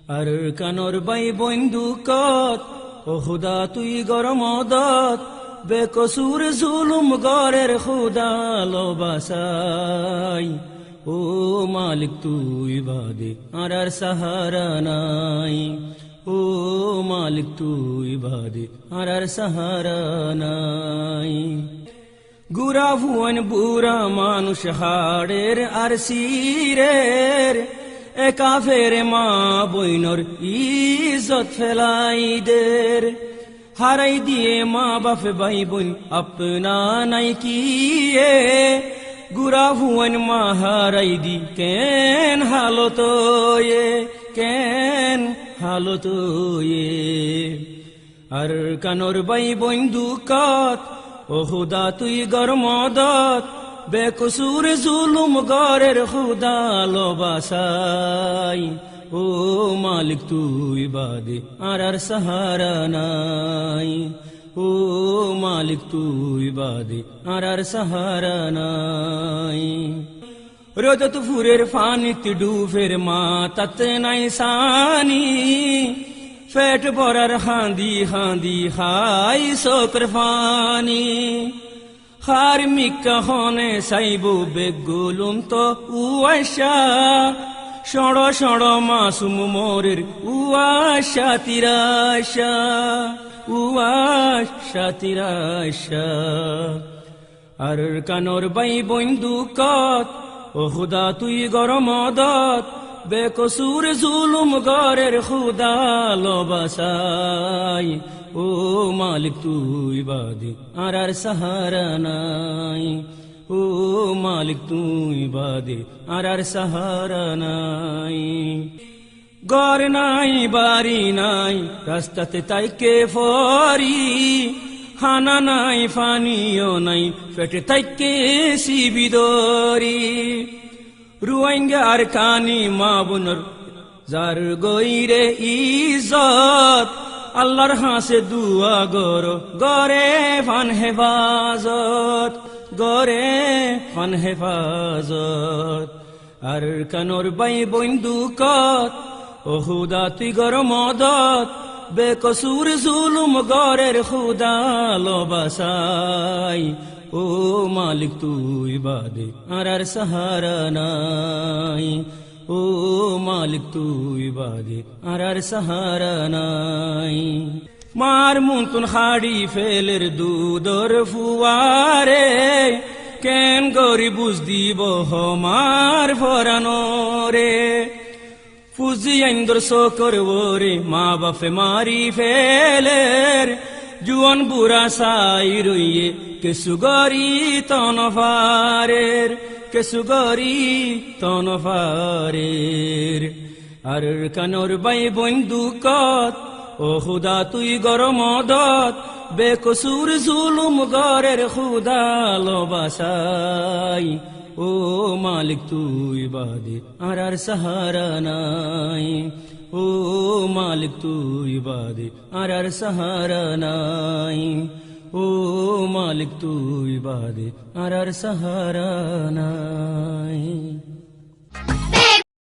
আর কানর by বন্দুকত ও খুদা তুই গরমদত বেকসুর জুলুম গরের খুদা লবাসাই ও মালিক তুই বাদে আর সাহারা নাই ও মালিক তুই বাদে আর সাহারা নাই গুরা ভুবন বুড়া মানুষ হাড়ের আর সিরের একা ফেরে মা বইনর ইজ্জত ফেলাই দের হারাই দিয়ে মা বাপ ভাই বোন আপনা নাই কি গুরা ভুবন মা হারাই দি কেন হালত কেন হালত আর কানর বাই বন্দুকত ও খুদা তুই গরমদত বেকসুর জুলুম গরের খুদা লবাসাই ও মালিক তুই বাদে আর সাহারা নাই ও মালিক তুই বাদে আর সাহারা নাই রোদত ফুরের ফানিত ডুফের মা তত নাই সানি পেট ভরার হাঁদি হাঁদি হাই শোকর ফানি হার মিকা হনে সাইব বেগুলুম তো উয়াশা সড় সড় মাসুম মোরের উয়াশা তিরাশা উয়াশা তিরাশা আর কানর বাই বন্দুকত ও খুদা তুই গরমদত বেকসুর জুলুম গরের খুদা লবাসাই ও মালিক তুই বাদে আর সাহারা নাই ও মালিক তুই বাদে আর সাহারা নাই ঘর নাই বাড়ি নাই রাস্তাতে তাইকে ফরি খানা নাই পানিও নাই পেটে তাইকে শিবিদরি রুয়াইঙ্গা আর কানি মা বোনর যার গইরে ইজ্জত আল্লাহর হাসে দুয়া গরো গরে ফান হেফাজত গরে ফান হেফাজত আর কানর বাই বন্দুকত ও খুদা তুই গরমদত বেকসুর জুলুম গরের খুদা লবাসাই ও মালিক তুই বাদে আর সাহারা নাই ও মালিক তুই বাদে আর সাহারা নাই মার মুন্তুন হাড়ি ফেলের দুধর ফুয়ারে কেন গরি বুঝ দিব হমার ফরানো রে ফুজি আইন্দর শোকর ওরে মা বাপে মারি ফেলের জুয়ান বুড়া সাই রইয়ে কেসুগরি তনফারের কেসুগরি তনফারের আর কানর বাই বন্দুকত ও খুদা তুই গরমদত বেকসুর জুলুম গরের খুদা লবাসাই ও মালিক তুই বাদে আর সাহারা নাই ও মালিক তুই বাদে আর সাহারা নাই ও মালিক তুই বাদে আর সাহারা নাই